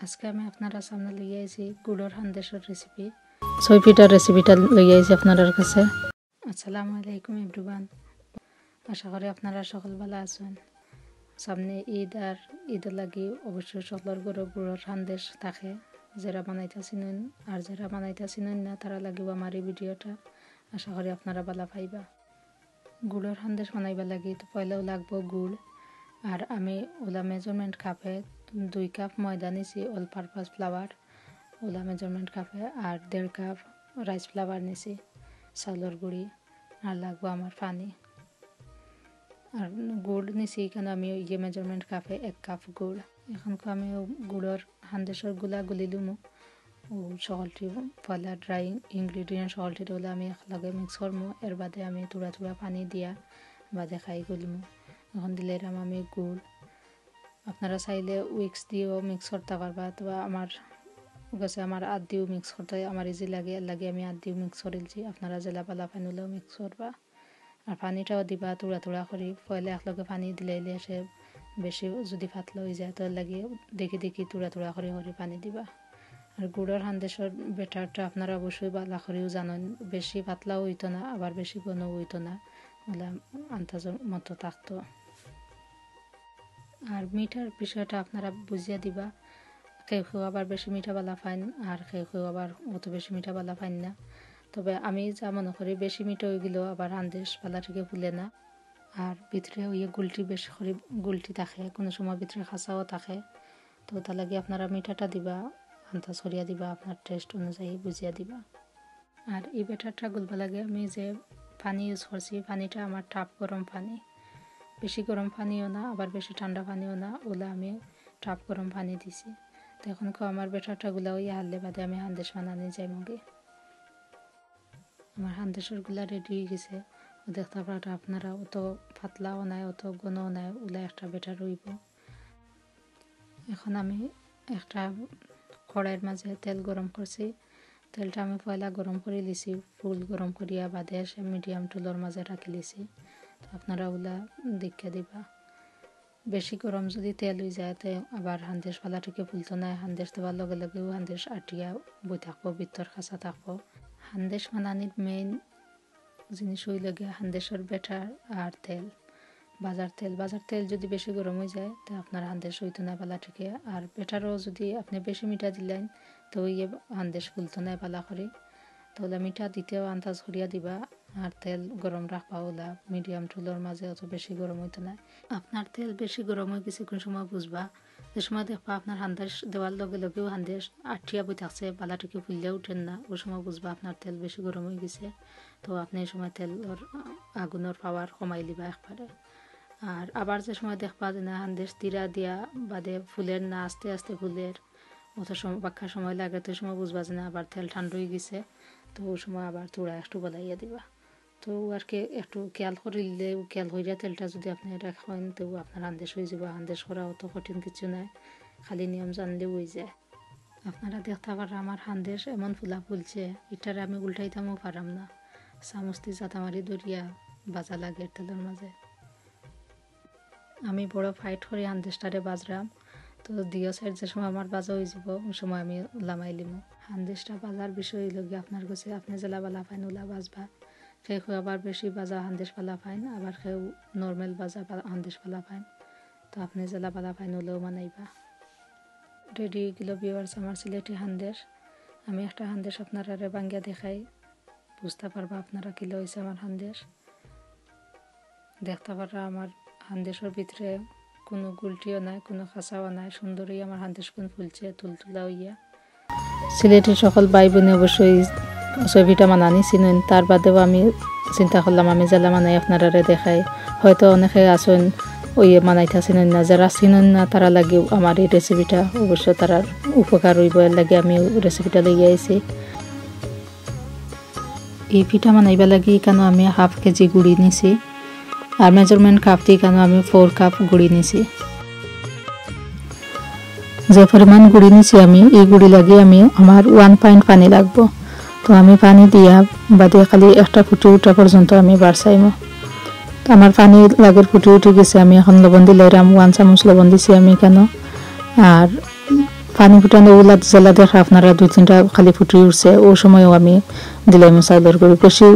আজকে আমি আপনারা সামনে লইয়া আইছি গুড়ের হান্দেশের রেসিপি। 6 পিঠার রেসিপিটা লইয়া আইছি আপনাদের কাছে। আসসালামু আলাইকুম এভরিওয়ান। আশা করি আপনারা সকল ভালো আছেন। সামনে ঈদ আর ঈদের লাগি অবশ্যই সকলের ঘরে গুড়ের হান্দেশ থাকে। যারা বানাইতেছিলেন আর যারা বানাইতেছিলেন না তারা লাগিব আমার এই ভিডিওটা। আশা করি আপনারা ভালো পাইবা। গুড়ের হান্দেশ বানাইবা লাগি তো পয়লাও লাগবো গুড়। আর আমি ওলা মেজারমেন্ট কাপে 2 কাপ ময়দা নিছি, all purpose flower OLA measurement কাপে, আর 1.5 কাপ রাইস ফ্লাওয়ার নিছি চাউলের গুঁড়ি, আর লাগবো আমার পানি আর গুড় নিছি এখানে আমি ইয়ে মেজারমেন্ট কাপে 1 কাপ গুড়। এখন আমি গুড়ের হান্দেশের গুলা গুলি লুমু ও সকলটি পয়লা ড্রাই ইনগ্রিডিয়েন্ট সকলটি ওলা আমি একলগে মিক্স করবো। এর বাদে আমি তুড়া তুড়া পানি দিয়া বাদে খাই গুলিমু। এখন দিলে এরাম আমি গুড়, আপনারা চাইলে উইক্স দিয়েও মিক্স করতে পারবা, তো আমার কাছে আমার আদ দিয়েও মিক্স করতে আমার ইজি লাগে, এর লাগে আমি আদ দিয়েও মিক্স করেছি। আপনারা জেলা পালা পানি হলেও মিক্স করবা আর পানিটাও দিবা তুড়া তুড়া করি। পয়লা একলগে পানি দিলে সে বেশি যদি পাতলা হয়ে যায় তো লাগে দেখি দেখি তুড়া তুড়া করে পানি দিবা। আর গুড়ের হান্দেশের ব্যাটারটা আপনারা অবশ্যই বালা করেও জানেন, বেশি পাতলাও হইতো না আবার বেশি ঘনও হইতো না, ওলা আন্দাজের মতো থাকতো। আর মিঠার বিষয়টা আপনারা বুঝিয়ে দিবা, কেউ কেউ আবার বেশি মিঠা বালা পাইন আর কেউ কেউ আবার অত বেশি মিঠা বালা পাইন না। তবে আমি যা মনে করি বেশি মিঠা হয়ে গেলেও আবার হান্দেশ পালা থেকে ফুলে না। আর ভিতরে ইয়ে গুলটি বেশি করে গুলটি থাকে, কোনো সময় ভিতরে খাসাও থাকে, তো তার লাগে আপনারা মিঠাটা দিবা আন্দাজ করিয়া দিবা, আপনার টেস্ট অনুযায়ী বুঝিয়া দিবা। আর এই ব্যাটারটা গুলবা লাগে আমি যে পানি ইউজ করছি পানিটা আমার টাপ গরম পানি, বেশি গরম পানিও না আবার বেশি ঠান্ডা পানিও না, ওলা আমি টাপ গরম পানি দিছি। তো এখন আমার ব্যাটারটা গুলা ওই হারলে বাদে আমি হান্দেশ বানানি যাই মগে। আমার হান্দেশের গুলা রেডি হয়ে গেছে, দেখতে পারা আপনারা অত পাতলাও নাই অত ঘনও নাই, ওলা একটা ব্যাটার হইব। এখন আমি একটা কড়াইয়ের মাঝে তেল গরম করছি, তেলটা আমি পয়লা গরম করে লিছি, ফুল গরম করিয়া বাদে এসে মিডিয়াম টুলোর মাঝে রাখি লিছি। তো আপনারা ওলা দেখে দিবা। বেশি গরম যদি তেল হয়ে যায় তো আবার হান্দেশ পালা থেকে ফুলতো না, হান্দেশ দেওয়ার লগে লগেও হান্দেশ আটিয়া বই থাকবো, ভিতর খাঁচা থাকবো। হান্দেশ বানানির মেইন জিনিস হই লাগে হান্দেশের ব্যাটার আর তেল, বাজার তেল যদি বেশি গরম হয়ে যায় তো আপনার হান্দেশ হইতো না পালা থেকে। আর ব্যাটারও যদি আপনি বেশি মিঠা দিলেন তো ইয়ে হান্দেশ ফুলতো না পালা করে, তাহলে মিঠা দিতেও আন্দাজ করিয়া দিবা। আর তেল গরম রাখবা ওলা মিডিয়াম টুলোর মাঝে, অত বেশি গরম হইতো না। আপনার তেল বেশি গরম হয়ে গেছে কোন সময় বুঝবা, যে সময় দেখবা আপনার হান্দেশ দেওয়ার লগে লগেও হান্দেশ আঠিয়া বই থাকছে বালাটিকে ফুললে উঠেন না, ওই সময় বুঝবা আপনার তেল বেশি গরম হয়ে গেছে। তো আপনি এই সময় তেলের আগুনের পাওয়ার কমাই দিবা একবারে। আর আবার যে সময় দেখবা যে না হান্দেশ তীরা দিয়া বাদে ফুলের না আস্তে আস্তে ফুলের অত সময় বাক্কা সময় লাগে, তো সময় বুঝবা যে না আবার তেল ঠান্ডা হয়ে গেছে, তো ওই সময় আবার তোড়া একটু বলাইয়া দিবা। তো আর কি একটু খেয়াল করিলে খেয়াল হইয়া তেলটা যদি আপনি রাখেন তো আপনার হান্দেশ হয়ে যাব। হান্দেশ করা অত কঠিন কিছু নাই, খালি নিয়ম জানলেও হয়ে যায়। আপনারা দেখতে পারা আমার হান্দেশ এমন ফুলা ফুলছে, এটারে আমি উল্টাইতামও পারাম না, চামচটি জাতামারি দরিয়া বাজা লাগে তেলের মাঝে। আমি বড় ফাইট করে হান্দেশটারে বাজরাম, তো দিও সাইড যে সময় আমার বাজা হয়ে যাব ওই সময় আমি লামাই লিমু। হান্দেশটা বাজার বিষয় লগে আপনার কাছে আপনি জেলা বালা পাইন ওলা বাজবা। কেউ আবার বেশি বাজা হান্দেশ পালা পাইন, আবার কেউ নর্মাল বাজা হান্দেশ পালা পাইন, তো আপনি জেলা পালা পাইন হলেও মানাইবা। রেডি গেল ভিউয়ার্স আমার সিলেটি হান্দেশ। আমি একটা হান্দেশ আপনারা বাঙ্গিয়া দেখাই, বুঝতে পারবা আপনারা কিলো হয়েছে আমার হান্দেশ। দেখতে পারা আমার হান্দেশের ভিতরে কোনো গুলটিও নাই কোনো খাঁচাও নাই, সুন্দরই আমার হান্দেশ কোন ফুলছে তুলতুলা হইয়া। সিলেটের সকল ভাই বোনে অবশ্যই ছবিটা মানানি চিনেন, তার বাদেও আমি চিন্তা করলাম আমি জেলা মানাই আপনারা দেখাই। হয়তো অনেকে আসেন ওই মানাইতা চিনেন না, যারা চিনেন না তারা লাগেও আমার এই রেসিপিটা অবশ্য তারা উপকার হইব, এর লাগে আমি রেসিপিটা লইয়া আইছি। এই পিঠা মানাইবা লাগি কেন আমি 1/2 কেজি গুড়ি নিছি, আর মেজারমেন্ট কাপ দিয়ে কেন আমি 4 কাপ গুড়ি নিছি। যে পরিমাণ গুড়ি নিছি আমি এই গুড়ি লাগিয়ে আমি আমার 1 পয়েন্ট পানি লাগবো, তো আমি পানি দিয়া বাদে খালি একটা ফুটি উঠা পর্যন্ত আমি বাড়ছাইমো। আমার পানি লাগের ফুটি উঠে গেছে, আমি এখন লবণ দিলাম 1 চামচ লবণ দিছি আমি কেন। আর পানি ফুটানো ওলা জেলা দেখা আপনারা 2-3টা খালি ফুটিয়ে উঠছে ও সময়ও আমি দিলাম চাউলের গুঁড়ি, বেশি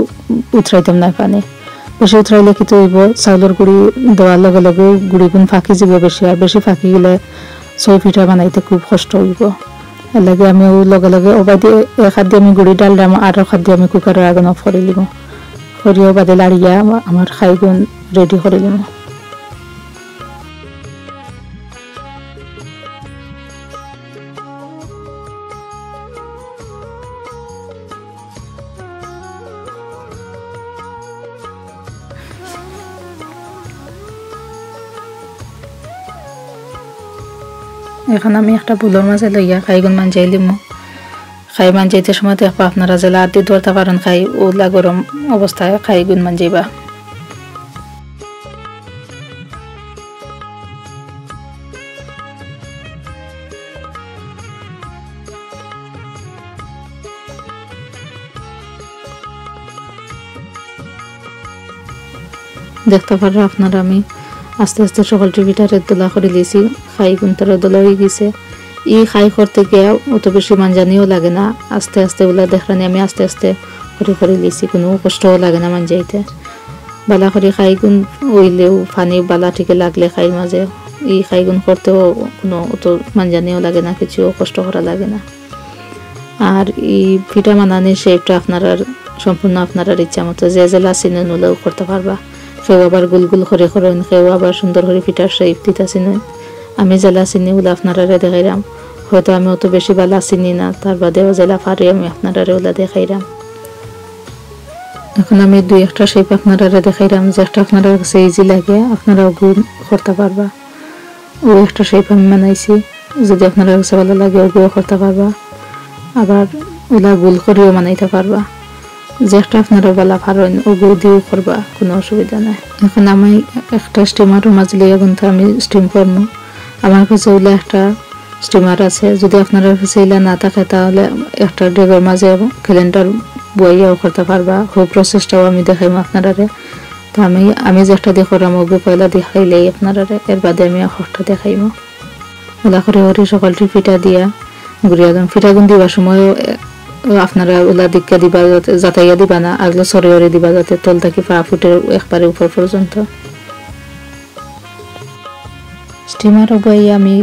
উতরাইতাম না পানি। বেশি উতরাইলে কি হইব চাউলের গুঁড়ি দেওয়ার লগে লগে গুঁড়ি গুণ ফাঁকি যাব বেশি, আর বেশি ফাঁকি গেলে ছয় পিঠা বানাইতে খুব কষ্ট হইব। এর লাগে আমি ও লগে লগে ওবাই দিয়ে এক হাত দিয়ে আমি গুঁড়ি ডাল দাম আর এক হাত দিয়ে আমি কুকারের আগুন অফ করে লিব, করিও বাদে লাড়িয়া আমার খাই গুণ রেডি করে লিব। এখন আমি একটা বুলোর মাঝে লইয়া খাইগুন মাঞ্জাই লিমু। খাই মাঞ্জাইতে সময় দেখবা আপনারা জেলা আর দিয়ে ধরতে পারেন খাই ওলা গরম অবস্থায় খাইগুন মাঞ্জাইবা। দেখতে পারো আপনারা আমি আস্তে আস্তে সকলটি পিঠারে দোলা করে লিয়েছি, খাই গুনতারে দোলা হয়ে গেছে। খাই করতে গিয়ে অত বেশি মানজানিও লাগে না, আস্তে আস্তে ওগুলা দেখলানি আমি আস্তে আস্তে করে লিয়েছি, কোনো কষ্টও লাগে না মানজাইতে। বালা করে খাই গুন ওইলেও ফানি বালা ঠিকে লাগলে খাইর মাঝে খাই গুন করতেও কোনো অত মানজানিও লাগে না, কিছুও কষ্ট করা লাগে না। আর পিঠা বানানোর শেপটা আপনারা সম্পূর্ণ আপনারা ইচ্ছা মতো যে জেলা চিনে নিলেও করতে পারবা। কেউ আবার গুল গুল করে করেন, কেউ আবার সুন্দর করে পিঠার শেপ দিতে চিনেন। আমি জেলা চিনি ওলা আপনারা দেখাইলাম, হয়তো আমি অত বেশি বালা চিনি না, তার বাদেও জেলা পারি আমি আপনারা ওলা দেখাইলাম। এখন আমি 2-1টা শেপ আপনারা দেখাইলাম, যেটা আপনারা কাছে ইজি লাগে আপনারাও গুণ করতে পারবা। ও একটা শেপ আমি বানাইছি, যদি আপনারা কাছে ভালো লাগে ওগুলো করতে পারবা, আবার ওলা গুল করেও বানাইতে পারবা। যেটা আপনারা বলা পারেন ওগুলো দিয়েও করবা, কোনো অসুবিধা নাই। এখন আমি একটা স্টিমারের মাঝে লিয়ে কিন্তু আমি স্টিম করবো। আমার কাছে ওইলা একটা স্টিমার আছে, যদি আপনার কাছে এলা না থাকে তাহলে একটা ডেগের মাঝে ক্যালেন্ডার বইয়াও করতে পারবা। হোক প্রসেসটাও আমি দেখাইম আপনারা। তো আমি যেটা দিয়ে করাম ওগুলো পয়লা দেখাইলেই আপনারা, এর বাদে আমি একটা দেখাইম। ওলা করে ওরি সকলটি পিঠা দিয়া ঘুরিয়া দাম। পিঠাগুন দিবার সময় আপনারা ওলা দিকা দিবা, যাতাইয়া দিবা না, আগলে সরে ওরে দিবা যাতে তল থেকে পা ফুটে একবারে উপর পর্যন্ত। স্টিমার বই আমি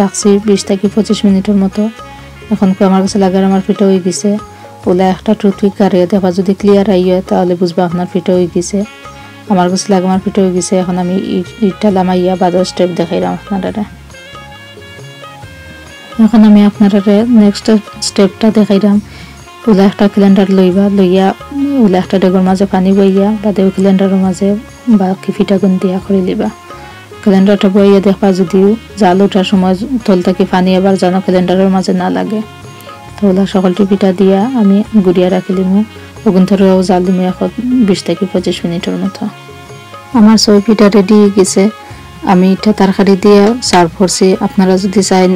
রাখছি 20 থেকে 25 মিনিটের মতো। এখন আমার কাছে লাগার আমার পিঠা হয়ে গেছে। ওলা একটা টুথপিক কারিয়ে দেবা, যদি ক্লিয়ার আইয়ে তাহলে বুঝবা আপনার পিঠা হয়ে গেছে। আমার কাছে লাগে আমার পিঠা হয়ে গেছে। এখন আমি ইটটা লামাইয়া বাজার স্টেপ দেখাইলাম আপনারা। এখন আমি আপনারা নেক্সট স্টেপটা দেখাইলাম। ওলা একটা ক্যালেন্ডার লইয়া ওলা একটা ডেগর মাঝে পানি বইয়া বাদে ওই ক্যালেন্ডারের মাঝে বাকি পিঠাগুন দিয়া করে লিবা। ক্যালেন্ডারটা বইয়া দেখবা যদিও জাল ওঠার সময় তল থেকে পানি আবার যেন ক্যালেন্ডারের মাঝে না লাগে। তো ওলা সকলটি পিঠা দিয়া আমি গুড়িয়া রাখিলিমু। ওগুন ধরেও জাল দিমু এখন 20 থেকে 25 মিনিটের মতো। আমার 6 পিঠা রেডি হয়ে গেছে। আমি এটা তরকারি দিয়ে সার্ভ করছি। আপনারা যদি চাইন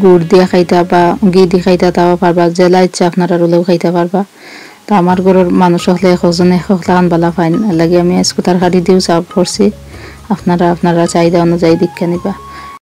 গুড় দিয়ে খাইতা বা ঘি দিয়ে খাইতা তাও পারবা, জেলা ইচ্ছা আপনারা রোলেও খাইতে পারবা। তো আমার ঘরের মানুষ হলে একজনে একলান বালা ফাইন লাগে আমি আজকে তরকারি দিয়েও সার্ভ করছি। আপনারা চাহিদা অনুযায়ী দীক্ষা নিবা।